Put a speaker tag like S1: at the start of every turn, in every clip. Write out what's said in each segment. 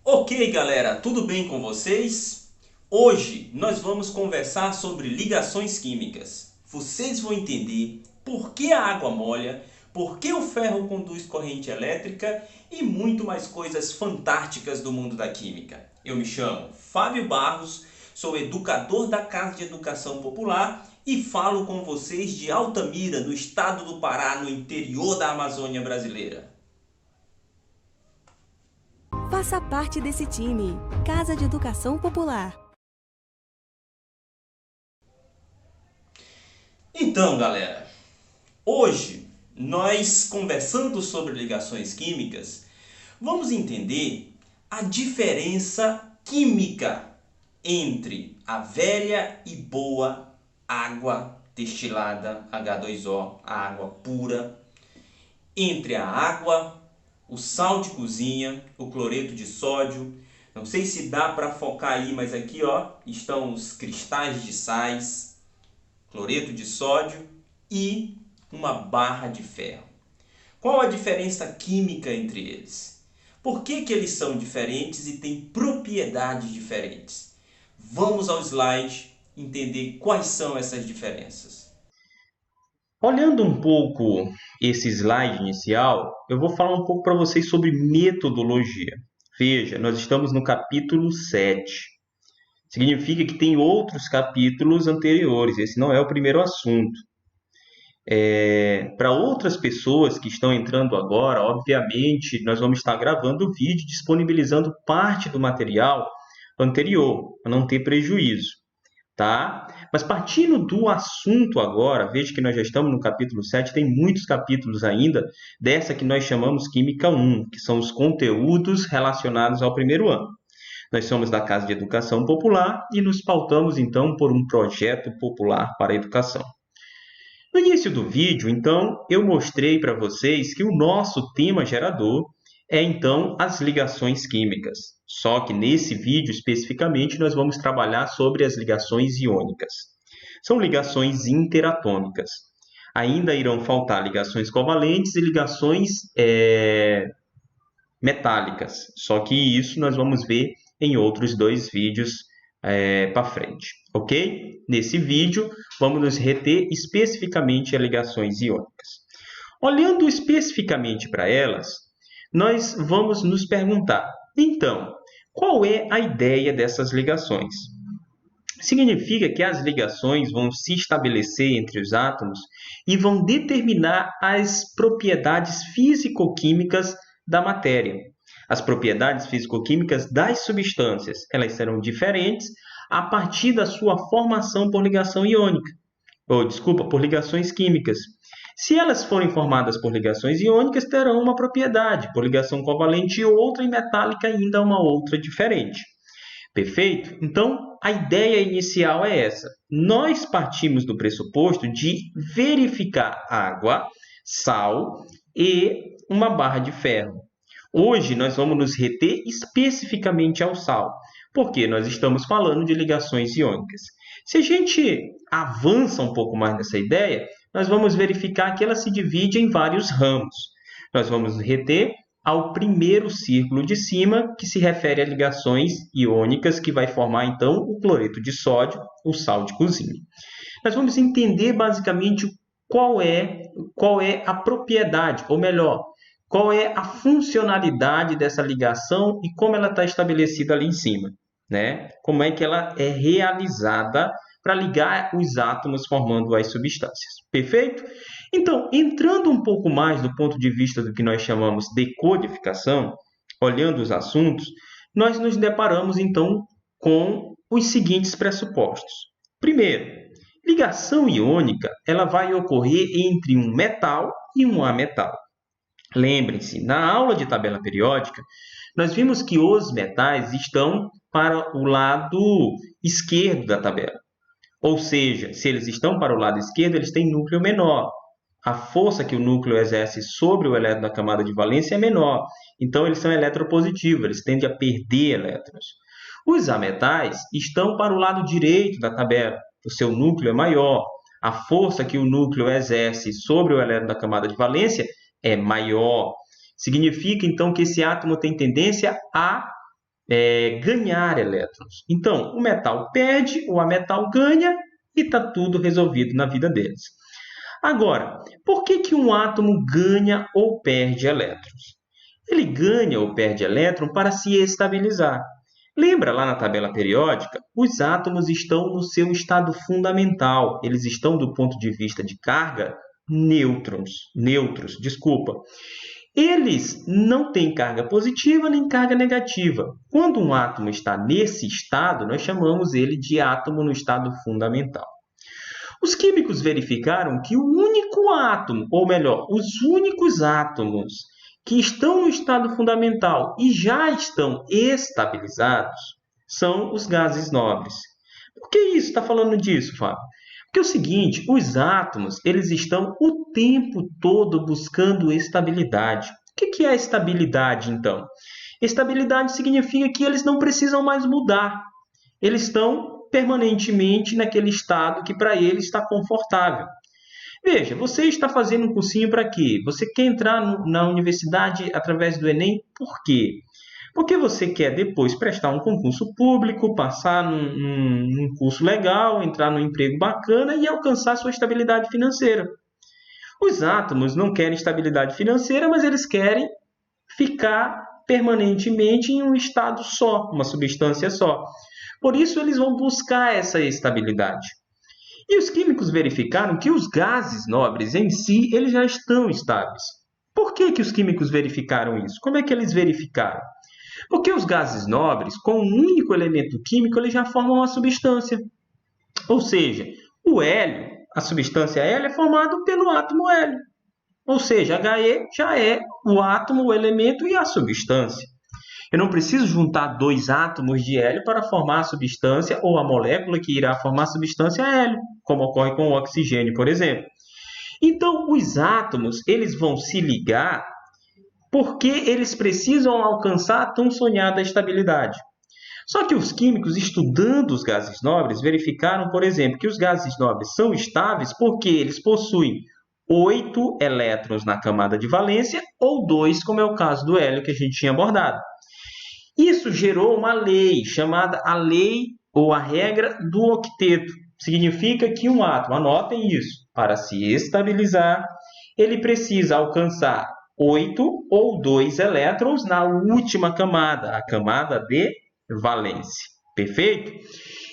S1: Ok, galera, tudo bem com vocês? Hoje nós vamos conversar sobre ligações químicas. Vocês vão entender por que a água molha, por que o ferro conduz corrente elétrica e muito mais coisas fantásticas do mundo da química. Eu me chamo Fábio Barros, sou educador da Casa de Educação Popular e falo com vocês de Altamira, no estado do Pará, no interior da Amazônia brasileira.
S2: Faça parte desse time. Casa de Educação Popular.
S1: Então, galera, hoje nós conversando sobre ligações químicas, vamos entender a diferença química entre a velha e boa água destilada H2O, a água pura, entre a água, o sal de cozinha, o cloreto de sódio. Não sei se dá para focar aí, mas aqui ó, estão os cristais de sais, cloreto de sódio e uma barra de ferro. Qual a diferença química entre eles? Por que eles são diferentes e têm propriedades diferentes? Vamos ao slide entender quais são essas diferenças. Olhando um pouco esse slide inicial, eu vou falar um pouco para vocês sobre metodologia. Veja, nós estamos no capítulo 7. Significa que tem outros capítulos anteriores, esse não é o primeiro assunto. Para outras pessoas que estão entrando agora, obviamente, nós vamos estar gravando o vídeo, disponibilizando parte do material anterior, para não ter prejuízo, tá? Mas partindo do assunto agora, veja que nós já estamos no capítulo 7, tem muitos capítulos ainda dessa que nós chamamos Química 1, que são os conteúdos relacionados ao primeiro ano. Nós somos da Casa de Educação Popular e nos pautamos, então, por um projeto popular para a educação. No início do vídeo, então, eu mostrei para vocês que o nosso tema gerador é, então, as ligações químicas. Só que nesse vídeo, especificamente, nós vamos trabalhar sobre as ligações iônicas. São ligações interatômicas. Ainda irão faltar ligações covalentes e ligações metálicas. Só que isso nós vamos ver em outros dois vídeos para frente, ok? Nesse vídeo, vamos nos reter especificamente a ligações iônicas. Olhando especificamente para elas, nós vamos nos perguntar, então, qual é a ideia dessas ligações? Significa que as ligações vão se estabelecer entre os átomos e vão determinar as propriedades físico-químicas da matéria. As propriedades físico-químicas das substâncias, elas serão diferentes a partir da sua formação por ligação iônica, por ligações químicas. Se elas forem formadas por ligações iônicas, terão uma propriedade, por ligação covalente e outra, e metálica ainda uma outra diferente. Perfeito? Então, a ideia inicial é essa. Nós partimos do pressuposto de verificar água, sal e uma barra de ferro. Hoje, nós vamos nos reter especificamente ao sal, porque nós estamos falando de ligações iônicas. Se a gente avança um pouco mais nessa ideia, nós vamos verificar que ela se divide em vários ramos. Nós vamos reter ao primeiro círculo de cima, que se refere a ligações iônicas, que vai formar, então, o cloreto de sódio, o sal de cozinha. Nós vamos entender, basicamente, qual é a propriedade, ou melhor, qual é a funcionalidade dessa ligação e como ela está estabelecida ali em cima, né? Como é que ela é realizada para ligar os átomos formando as substâncias. Perfeito? Então, entrando um pouco mais do ponto de vista do que nós chamamos de codificação, olhando os assuntos, nós nos deparamos, então, com os seguintes pressupostos. Primeiro, ligação iônica ela vai ocorrer entre um metal e um ametal. Lembrem-se, na aula de tabela periódica, nós vimos que os metais estão para o lado esquerdo da tabela. Ou seja, se eles estão para o lado esquerdo, eles têm núcleo menor. A força que o núcleo exerce sobre o elétron da camada de valência é menor. Então, eles são eletropositivos, eles tendem a perder elétrons. Os ametais estão para o lado direito da tabela. O seu núcleo é maior. A força que o núcleo exerce sobre o elétron da camada de valência é maior. Significa, então, que esse átomo tem tendência a ganhar elétrons. Então, o metal perde, o ametal ganha e está tudo resolvido na vida deles. Agora, por que um átomo ganha ou perde elétrons? Ele ganha ou perde elétron para se estabilizar. Lembra lá na tabela periódica? Os átomos estão no seu estado fundamental. Eles estão, do ponto de vista de carga, neutros. Eles não têm carga positiva nem carga negativa. Quando um átomo está nesse estado, nós chamamos ele de átomo no estado fundamental. Os químicos verificaram que o único átomo, ou melhor, os únicos átomos que estão no estado fundamental e já estão estabilizados são os gases nobres. Por que isso está falando disso, Fábio? Porque é o seguinte, os átomos eles estão o tempo todo buscando estabilidade. O que é a estabilidade, então? Estabilidade significa que eles não precisam mais mudar. Eles estão permanentemente naquele estado que para ele está confortável. Veja, você está fazendo um cursinho para quê? Você quer entrar na universidade através do Enem? Por quê? Porque você quer depois prestar um concurso público, passar num curso legal, entrar num emprego bacana e alcançar sua estabilidade financeira. Os átomos não querem estabilidade financeira, mas eles querem ficar permanentemente em um estado só, uma substância só. Por isso, eles vão buscar essa estabilidade. E os químicos verificaram que os gases nobres em si, eles já estão estáveis. Por que os químicos verificaram isso? Como é que eles verificaram? Porque os gases nobres, com um único elemento químico, eles já formam uma substância. Ou seja, o hélio, a substância hélio, é formado pelo átomo hélio. Ou seja, He já é o átomo, o elemento e a substância. Eu não preciso juntar dois átomos de hélio para formar a substância ou a molécula que irá formar a substância hélio, como ocorre com o oxigênio, por exemplo. Então, os átomos eles vão se ligar porque eles precisam alcançar a tão sonhada estabilidade. Só que os químicos, estudando os gases nobres, verificaram, por exemplo, que os gases nobres são estáveis porque eles possuem 8 elétrons na camada de valência ou 2, como é o caso do hélio que a gente tinha abordado. Isso gerou uma lei chamada a lei ou a regra do octeto. Significa que um átomo, anotem isso, para se estabilizar, ele precisa alcançar 8 ou 2 elétrons na última camada, a camada de valência. Perfeito?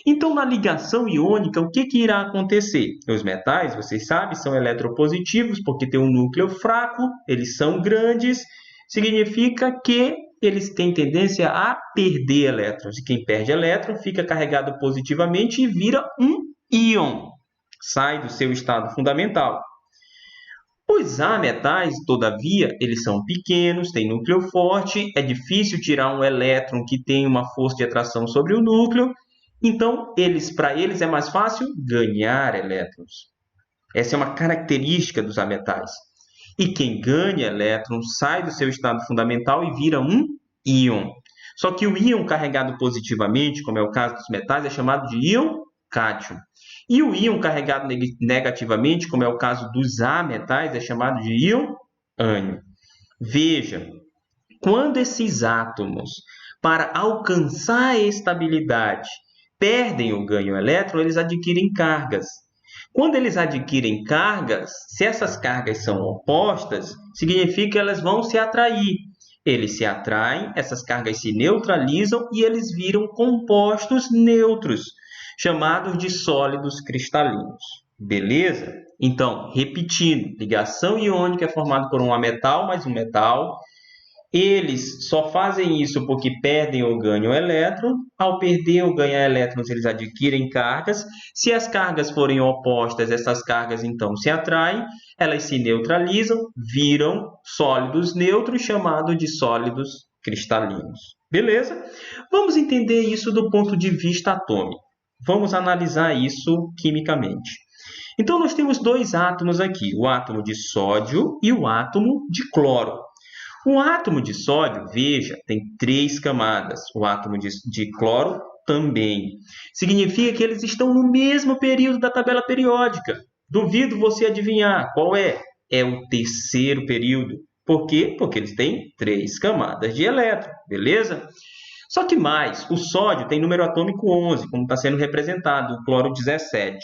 S1: Então, na ligação iônica, o que irá acontecer? Os metais, vocês sabem, são eletropositivos porque têm um núcleo fraco, eles são grandes, significa que eles têm tendência a perder elétrons. E quem perde elétron fica carregado positivamente e vira um íon. Sai do seu estado fundamental. Os ametais, todavia, eles são pequenos, têm núcleo forte, é difícil tirar um elétron que tem uma força de atração sobre o núcleo. Então, para eles é mais fácil ganhar elétrons. Essa é uma característica dos ametais. E quem ganha elétrons sai do seu estado fundamental e vira um íon. Só que o íon carregado positivamente, como é o caso dos metais, é chamado de íon cátion. E o íon carregado negativamente, como é o caso dos ametais, é chamado de íon ânion. Veja, quando esses átomos, para alcançar a estabilidade, perdem ou ganham elétron, eles adquirem cargas. Quando eles adquirem cargas, se essas cargas são opostas, significa que elas vão se atrair. Eles se atraem, essas cargas se neutralizam e eles viram compostos neutros, chamados de sólidos cristalinos. Beleza? Então, repetindo, ligação iônica é formada por um ametal mais um metal. Eles só fazem isso porque perdem ou ganham elétron. Ao perder ou ganhar elétrons, eles adquirem cargas. Se as cargas forem opostas, essas cargas então se atraem, elas se neutralizam, viram sólidos neutros, chamados de sólidos cristalinos. Beleza? Vamos entender isso do ponto de vista atômico. Vamos analisar isso quimicamente. Então, nós temos dois átomos aqui, o átomo de sódio e o átomo de cloro. O átomo de sódio, veja, tem 3 camadas. O átomo de cloro também. Significa que eles estão no mesmo período da tabela periódica. Duvido você adivinhar qual é. É o 3º período. Por quê? Porque eles têm 3 camadas de elétron, beleza? Só que mais, o sódio tem número atômico 11, como está sendo representado, o cloro 17.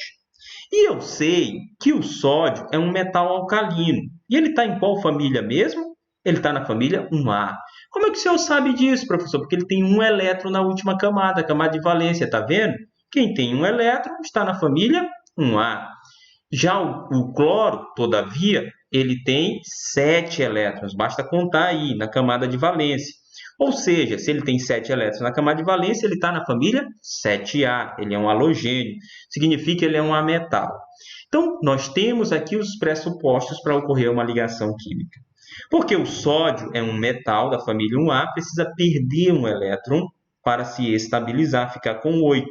S1: E eu sei que o sódio é um metal alcalino. E ele está em qual família mesmo? Ele está na família 1A. Como é que o senhor sabe disso, professor? Porque ele tem um elétron na última camada, a camada de valência, está vendo? Quem tem um elétron está na família 1A. Já o cloro, todavia, ele tem 7 elétrons. Basta contar aí na camada de valência. Ou seja, se ele tem 7 elétrons na camada de valência, ele está na família 7A. Ele é um halogênio. Significa que ele é um ametal. Então, nós temos aqui os pressupostos para ocorrer uma ligação química. Porque o sódio é um metal da família 1A, precisa perder um elétron para se estabilizar, ficar com 8.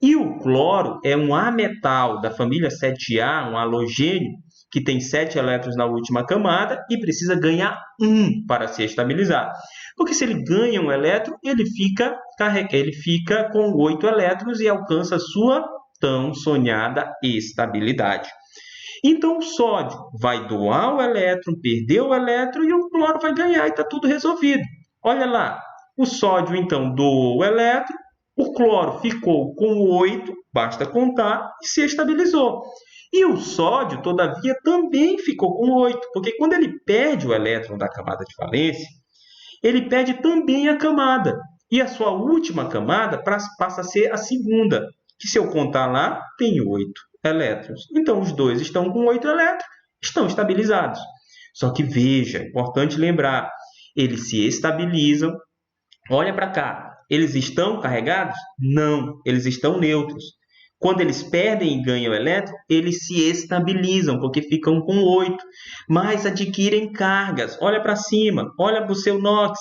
S1: E o cloro é um ametal da família 7A, um halogênio, que tem 7 elétrons na última camada e precisa ganhar 1 para se estabilizar. Porque se ele ganha um elétron, ele fica com 8 elétrons e alcança a sua tão sonhada estabilidade. Então, o sódio vai doar o elétron, perder o elétron e o cloro vai ganhar e está tudo resolvido. Olha lá, o sódio, então, doou o elétron, o cloro ficou com 8, basta contar, e se estabilizou. E o sódio, todavia, também ficou com 8, porque quando ele perde o elétron da camada de valência, ele perde também a camada. E a sua última camada passa a ser a segunda, que se eu contar lá, tem 8 elétrons. Então, os dois estão com 8 elétrons, estão estabilizados. Só que veja, é importante lembrar, eles se estabilizam. Olha para cá, eles estão carregados? Não, eles estão neutros. Quando eles perdem e ganham elétron, eles se estabilizam, porque ficam com 8, mas adquirem cargas. Olha para cima, olha para o seu NOx.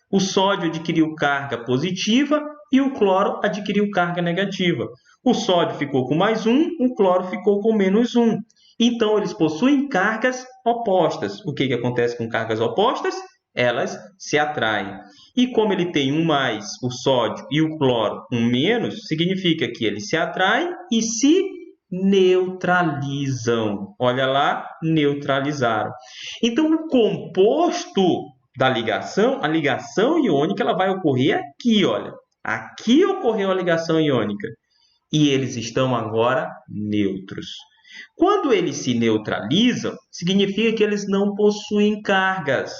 S1: O sódio adquiriu carga positiva e o cloro adquiriu carga negativa. O sódio ficou com mais 1, o cloro ficou com menos 1. Então, eles possuem cargas opostas. O que acontece com cargas opostas? Elas se atraem. E como ele tem um mais, o sódio, e o cloro um menos, significa que eles se atraem e se neutralizam. Olha lá, neutralizaram. Então, o composto da ligação, a ligação iônica, ela vai ocorrer aqui, olha. Aqui ocorreu a ligação iônica. E eles estão agora neutros. Quando eles se neutralizam, significa que eles não possuem cargas.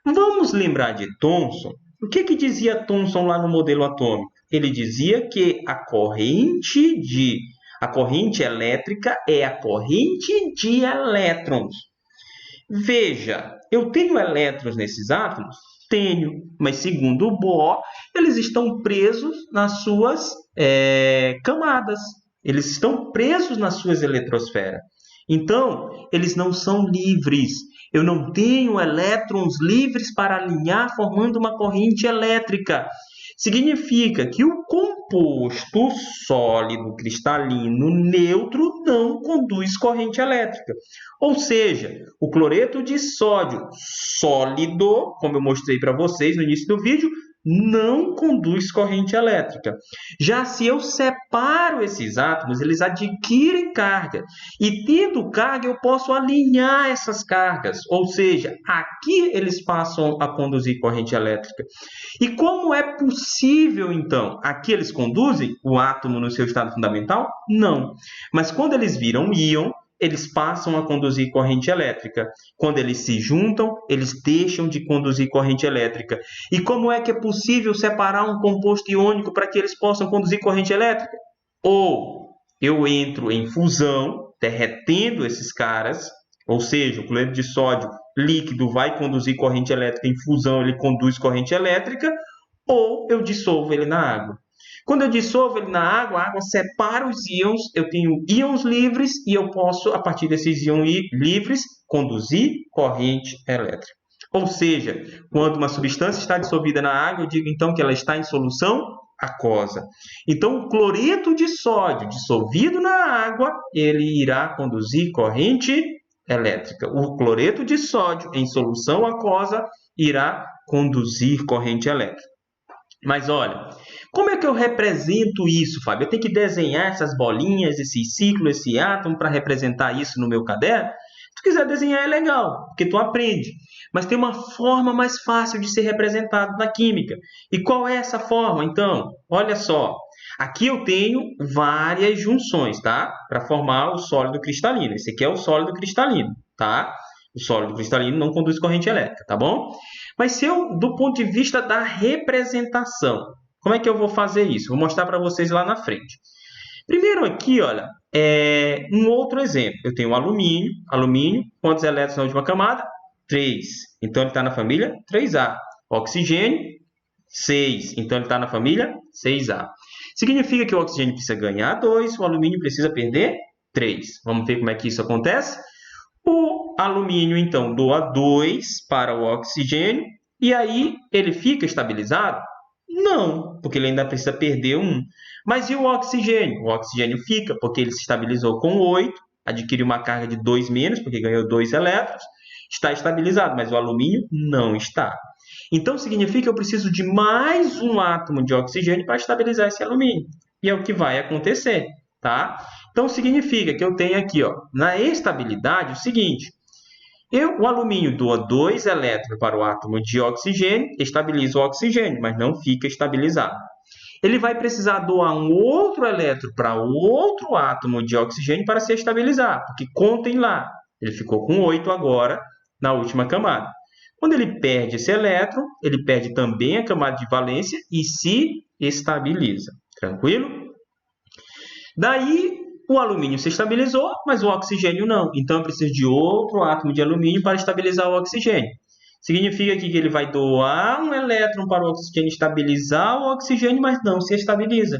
S1: Vamos lembrar de Thomson. O que dizia Thomson lá no modelo atômico? Ele dizia que a corrente elétrica é a corrente de elétrons. Veja, eu tenho elétrons nesses átomos? Tenho, mas segundo o Bohr, eles estão presos nas suas camadas. Eles estão presos nas suas eletrosferas. Então, eles não são livres. Eu não tenho elétrons livres para alinhar formando uma corrente elétrica. Significa que o composto sólido cristalino neutro não conduz corrente elétrica. Ou seja, o cloreto de sódio sólido, como eu mostrei para vocês no início do vídeo, não conduz corrente elétrica. Já se eu separo esses átomos, eles adquirem carga. E tendo carga, eu posso alinhar essas cargas. Ou seja, aqui eles passam a conduzir corrente elétrica. E como é possível, então? Aqui eles conduzem o átomo no seu estado fundamental? Não. Mas quando eles viram íon, eles passam a conduzir corrente elétrica. Quando eles se juntam, eles deixam de conduzir corrente elétrica. E como é que é possível separar um composto iônico para que eles possam conduzir corrente elétrica? Ou eu entro em fusão, derretendo esses caras, ou seja, o cloreto de sódio líquido vai conduzir corrente elétrica, em fusão ele conduz corrente elétrica, ou eu dissolvo ele na água. Quando eu dissolvo ele na água, a água separa os íons, eu tenho íons livres e eu posso, a partir desses íons livres, conduzir corrente elétrica. Ou seja, quando uma substância está dissolvida na água, eu digo então que ela está em solução aquosa. Então, o cloreto de sódio dissolvido na água, ele irá conduzir corrente elétrica. O cloreto de sódio em solução aquosa irá conduzir corrente elétrica. Mas olha, como é que eu represento isso, Fábio? Eu tenho que desenhar essas bolinhas, esse ciclo, esse átomo para representar isso no meu caderno? Se tu quiser desenhar é legal, porque tu aprende. Mas tem uma forma mais fácil de ser representado na química. E qual é essa forma, então? Olha só. Aqui eu tenho várias junções, tá? Para formar o sólido cristalino. Esse aqui é o sólido cristalino, tá? O sólido cristalino não conduz corrente elétrica, tá bom? Mas se eu, do ponto de vista da representação, como é que eu vou fazer isso? Vou mostrar para vocês lá na frente. Primeiro aqui, olha, um outro exemplo. Eu tenho alumínio. Alumínio, quantos elétrons na última camada? 3. Então, ele está na família 3A. Oxigênio, 6. Então, ele está na família 6A. Significa que o oxigênio precisa ganhar 2, o alumínio precisa perder 3. Vamos ver como é que isso acontece? O alumínio, então, doa 2 para o oxigênio e aí ele fica estabilizado? Não, porque ele ainda precisa perder 1. Mas e o oxigênio? O oxigênio fica, porque ele se estabilizou com 8, adquiriu uma carga de 2 menos, porque ganhou 2 elétrons, está estabilizado, mas o alumínio não está. Então, significa que eu preciso de mais um átomo de oxigênio para estabilizar esse alumínio. E é o que vai acontecer, tá? Então, significa que eu tenho aqui, ó, na estabilidade, o seguinte. O alumínio doa 2 elétrons para o átomo de oxigênio, estabiliza o oxigênio, mas não fica estabilizado. Ele vai precisar doar um outro elétron para outro átomo de oxigênio para se estabilizar, porque contem lá, ele ficou com 8 agora na última camada. Quando ele perde esse elétron, ele perde também a camada de valência e se estabiliza. Tranquilo? Daí, o alumínio se estabilizou, mas o oxigênio não. Então, eu preciso de outro átomo de alumínio para estabilizar o oxigênio. Significa que ele vai doar um elétron para o oxigênio estabilizar o oxigênio, mas não se estabiliza.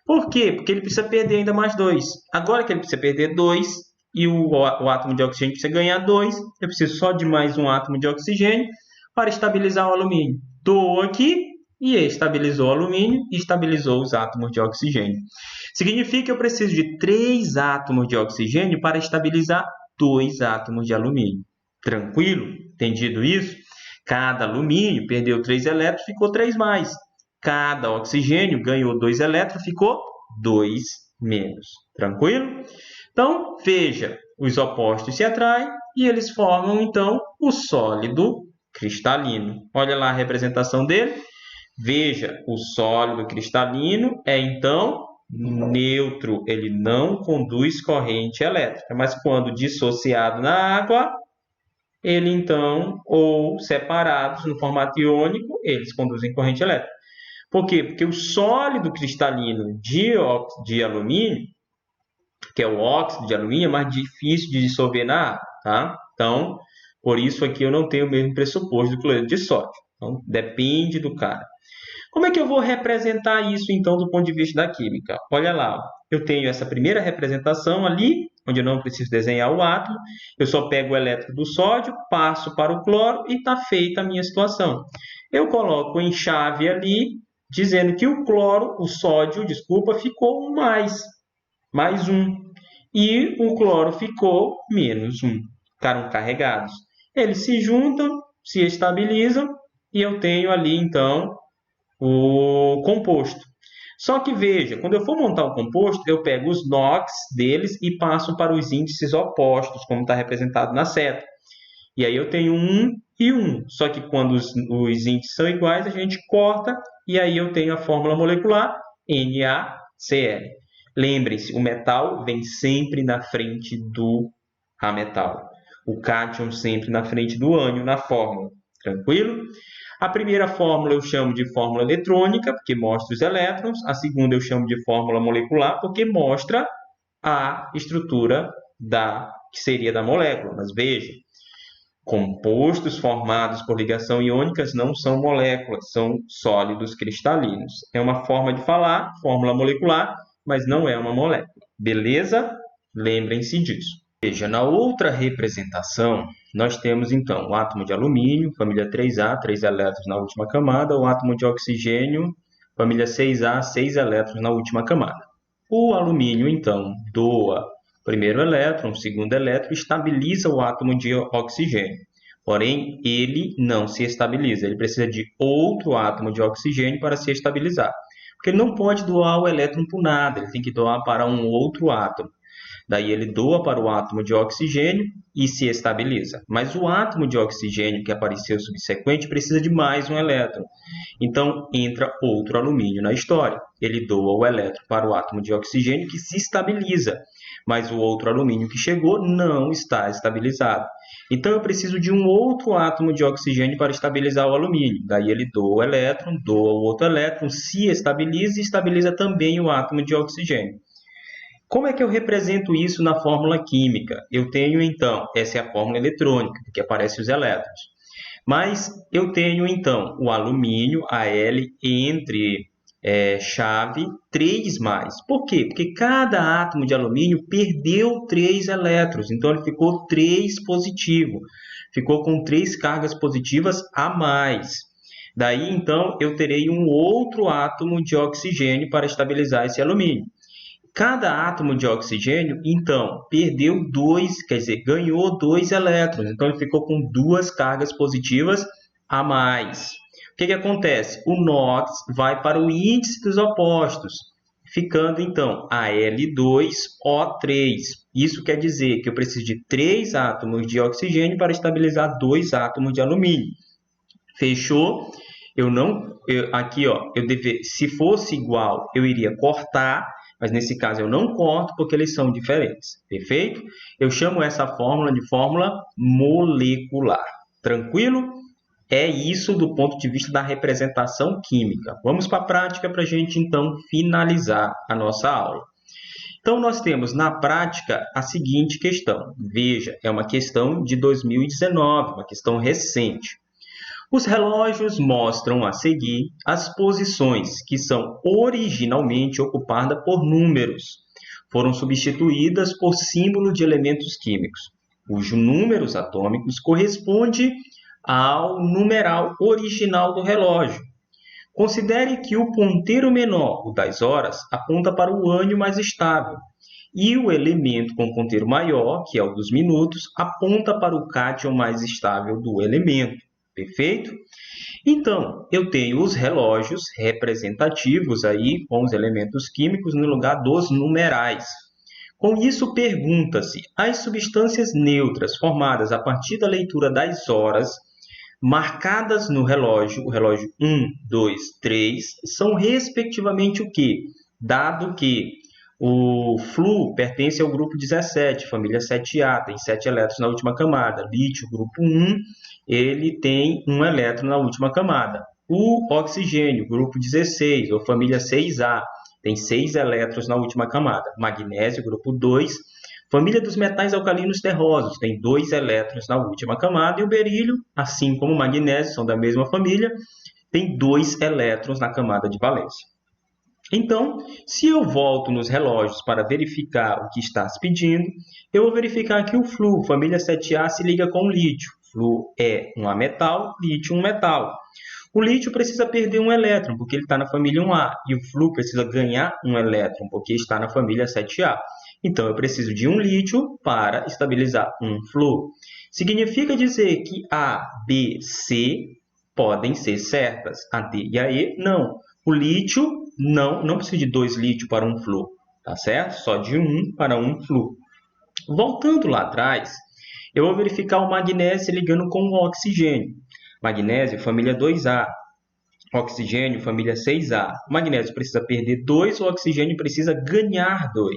S1: Por quê? Porque ele precisa perder ainda mais 2. Agora que ele precisa perder 2 e o átomo de oxigênio precisa ganhar 2, eu preciso só de mais um átomo de oxigênio para estabilizar o alumínio. Doou aqui e estabilizou o alumínio e estabilizou os átomos de oxigênio. Significa que eu preciso de 3 átomos de oxigênio para estabilizar 2 átomos de alumínio. Tranquilo? Entendido isso? Cada alumínio perdeu 3 elétrons, ficou 3 mais. Cada oxigênio ganhou 2 elétrons, ficou 2 menos. Tranquilo? Então, veja, os opostos se atraem e eles formam, então, o sólido cristalino. Olha lá a representação dele. Veja, o sólido cristalino é, então, neutro. Ele não conduz corrente elétrica, mas quando dissociado na água, ele, então, ou separados no formato iônico, eles conduzem corrente elétrica. Por quê? Porque o sólido cristalino de alumínio, que é o óxido de alumínio, é mais difícil de dissolver na água, tá? Então, por isso aqui eu não tenho o mesmo pressuposto do cloreto de sódio. Então, depende do cara. Como é que eu vou representar isso, então, do ponto de vista da química? Olha lá, eu tenho essa primeira representação ali, onde eu não preciso desenhar o átomo. Eu só pego o elétron do sódio, passo para o cloro e está feita a minha situação. Eu coloco em chave ali, dizendo que o sódio, ficou mais 1. E o cloro ficou menos 1. Ficaram carregados. Eles se juntam, se estabilizam e eu tenho ali, então, o composto. Só que veja, quando eu for montar o composto, eu pego os NOx deles e passo para os índices opostos, como está representado na seta. E aí eu tenho 1 e 1. Só que quando os índices são iguais, a gente corta e aí eu tenho a fórmula molecular NaCl. Lembrem-se, o metal vem sempre na frente do ametal. O cátion sempre na frente do ânion na fórmula. Tranquilo? A primeira fórmula eu chamo de fórmula eletrônica, porque mostra os elétrons. A segunda eu chamo de fórmula molecular, porque mostra a estrutura que seria da molécula. Mas veja, compostos formados por ligação iônicas não são moléculas, são sólidos cristalinos. É uma forma de falar, fórmula molecular, mas não é uma molécula. Beleza? Lembrem-se disso. Veja, na outra representação, nós temos, então, o átomo de alumínio, família 3A, 3 elétrons na última camada, o átomo de oxigênio, família 6A, 6 elétrons na última camada. O alumínio, então, doa o primeiro elétron, o segundo elétron, estabiliza o átomo de oxigênio. Porém, ele não se estabiliza, ele precisa de outro átomo de oxigênio para se estabilizar. Porque ele não pode doar o elétron por nada, ele tem que doar para um outro átomo. Daí ele doa para o átomo de oxigênio e se estabiliza. Mas o átomo de oxigênio que apareceu subsequente precisa de mais um elétron. Então, entra outro alumínio na história. Ele doa o elétron para o átomo de oxigênio que se estabiliza. Mas o outro alumínio que chegou não está estabilizado. Então, eu preciso de um outro átomo de oxigênio para estabilizar o alumínio. Daí ele doa o elétron, doa o outro elétron, se estabiliza e estabiliza também o átomo de oxigênio. Como é que eu represento isso na fórmula química? Eu tenho, então, essa é a fórmula eletrônica, que aparece os elétrons. Mas eu tenho, então, o alumínio, Al, entre chave 3+. Por quê? Porque cada átomo de alumínio perdeu 3 elétrons, então ele ficou 3 positivo. Ficou com 3 cargas positivas a mais. Daí, então, eu terei um outro átomo de oxigênio para estabilizar esse alumínio. Cada átomo de oxigênio, então, perdeu 2, quer dizer, ganhou 2 elétrons. Então, ele ficou com 2 cargas positivas a mais. O que acontece? O NOx vai para o índice dos opostos, ficando, então, Al2O3. Isso quer dizer que eu preciso de 3 átomos de oxigênio para estabilizar 2 átomos de alumínio. Fechou? Se fosse igual, eu iria cortar, mas nesse caso eu não corto porque eles são diferentes. Perfeito? Eu chamo essa fórmula de fórmula molecular. Tranquilo? É isso do ponto de vista da representação química. Vamos para a prática para a gente, então, finalizar a nossa aula. Então, nós temos na prática a seguinte questão. Veja, é uma questão de 2019, uma questão recente. Os relógios mostram a seguir as posições que são originalmente ocupadas por números. Foram substituídas por símbolo de elementos químicos, cujos números atômicos correspondem ao numeral original do relógio. Considere que o ponteiro menor, o das horas, aponta para o ânion mais estável, e o elemento com ponteiro maior, que é o dos minutos, aponta para o cátion mais estável do elemento. Perfeito? Então, eu tenho os relógios representativos aí com os elementos químicos no lugar dos numerais. Com isso, pergunta-se, as substâncias neutras formadas a partir da leitura das horas marcadas no relógio, o relógio 1, 2, 3, são respectivamente o quê? Dado que o Flu pertence ao grupo 17, família 7A, tem 7 elétrons na última camada. Lítio, grupo 1, ele tem 1 elétron na última camada. O oxigênio, grupo 16, ou família 6A, tem 6 elétrons na última camada. Magnésio, grupo 2, família dos metais alcalinos terrosos, tem 2 elétrons na última camada. E o berílio, assim como o magnésio, são da mesma família, tem 2 elétrons na camada de valência. Então, se eu volto nos relógios para verificar o que está se pedindo, eu vou verificar que o Flu, família 7A, se liga com o lítio. Flu é um ametal, lítio um metal. O lítio precisa perder um elétron, porque ele está na família 1A, e o Flu precisa ganhar um elétron, porque está na família 7A. Então, eu preciso de um lítio para estabilizar um Flu. Significa dizer que A, B, C podem ser certas. A D e a E, não. O lítio não precisa de 2 lítios para um Flu, tá certo? Só de 1 para um Flu. Voltando lá atrás, eu vou verificar o magnésio se ligando com o oxigênio. Magnésio, família 2A. Oxigênio, família 6A. O magnésio precisa perder 2, o oxigênio precisa ganhar 2.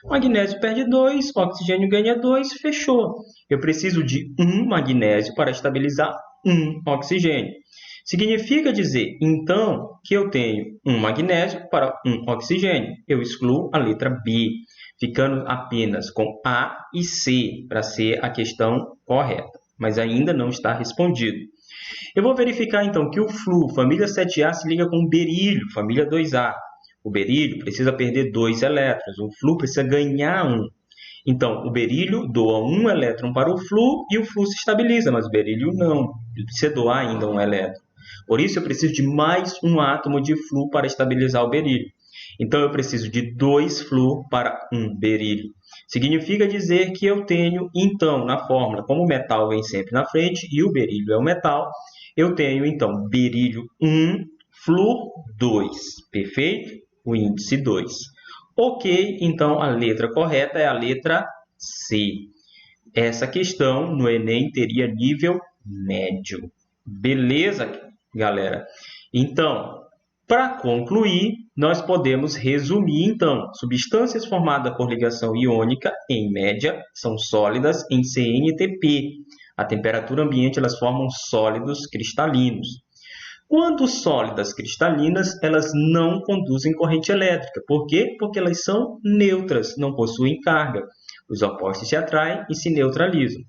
S1: O magnésio perde 2, o oxigênio ganha 2, fechou. Eu preciso de 1 magnésio para estabilizar 1 oxigênio. Significa dizer, então, que eu tenho 1 magnésio para 1 oxigênio. Eu excluo a letra B, ficando apenas com A e C, para ser a questão correta. Mas ainda não está respondido. Eu vou verificar, então, que o Flu, família 7A, se liga com o berílio, família 2A. O berílio precisa perder 2 elétrons, o Flu precisa ganhar 1. Então, o berílio doa 1 elétron para o Flu e o Flu se estabiliza, mas o berílio não, ele precisa doar ainda 1 elétron. Por isso, eu preciso de mais um átomo de Flu para estabilizar o berílio. Então, eu preciso de 2 Flu para 1 berílio. Significa dizer que eu tenho, então, na fórmula, como o metal vem sempre na frente e o berílio é o metal, eu tenho, então, berílio 1, Flu 2. Perfeito? O índice 2. Ok, então a letra correta é a letra C. Essa questão no Enem teria nível médio. Beleza, galera? Então, para concluir, nós podemos resumir, então, substâncias formadas por ligação iônica, em média, são sólidas em CNTP. A temperatura ambiente, elas formam sólidos cristalinos. Quando sólidas cristalinas, elas não conduzem corrente elétrica. Por quê? Porque elas são neutras, não possuem carga. Os opostos se atraem e se neutralizam.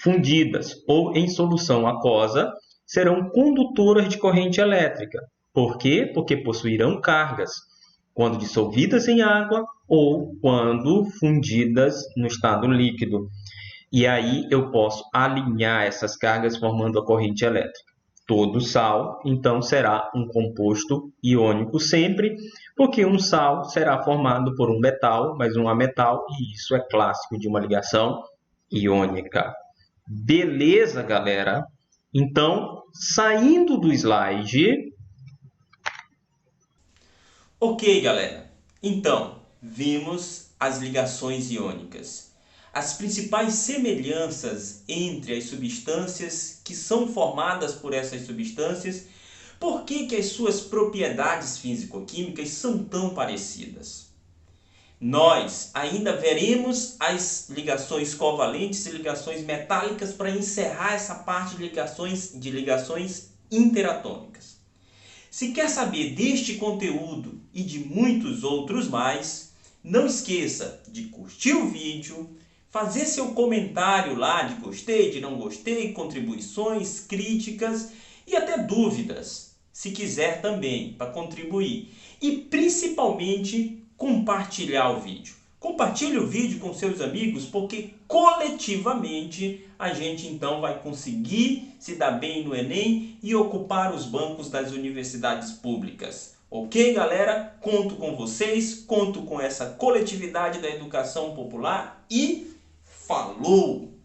S1: Fundidas ou em solução aquosa, serão condutoras de corrente elétrica. Por quê? Porque possuirão cargas, quando dissolvidas em água ou quando fundidas no estado líquido. E aí eu posso alinhar essas cargas formando a corrente elétrica. Todo sal, então, será um composto iônico sempre, porque um sal será formado por um metal mais um ametal, e isso é clássico de uma ligação iônica. Beleza, galera? Então, saindo do slide...
S3: Ok, galera. Então, vimos as ligações iônicas. As principais semelhanças entre as substâncias que são formadas por essas substâncias, por que as suas propriedades físico-químicas são tão parecidas. Nós ainda veremos as ligações covalentes e ligações metálicas para encerrar essa parte de ligações interatômicas. Se quer saber deste conteúdo e de muitos outros mais, não esqueça de curtir o vídeo, fazer seu comentário lá de gostei, de não gostei, contribuições, críticas e até dúvidas, se quiser também, para contribuir. E principalmente compartilhar o vídeo. Compartilhe o vídeo com seus amigos, porque coletivamente a gente então vai conseguir se dar bem no Enem e ocupar os bancos das universidades públicas. Ok, galera? Conto com vocês, conto com essa coletividade da educação popular e falou!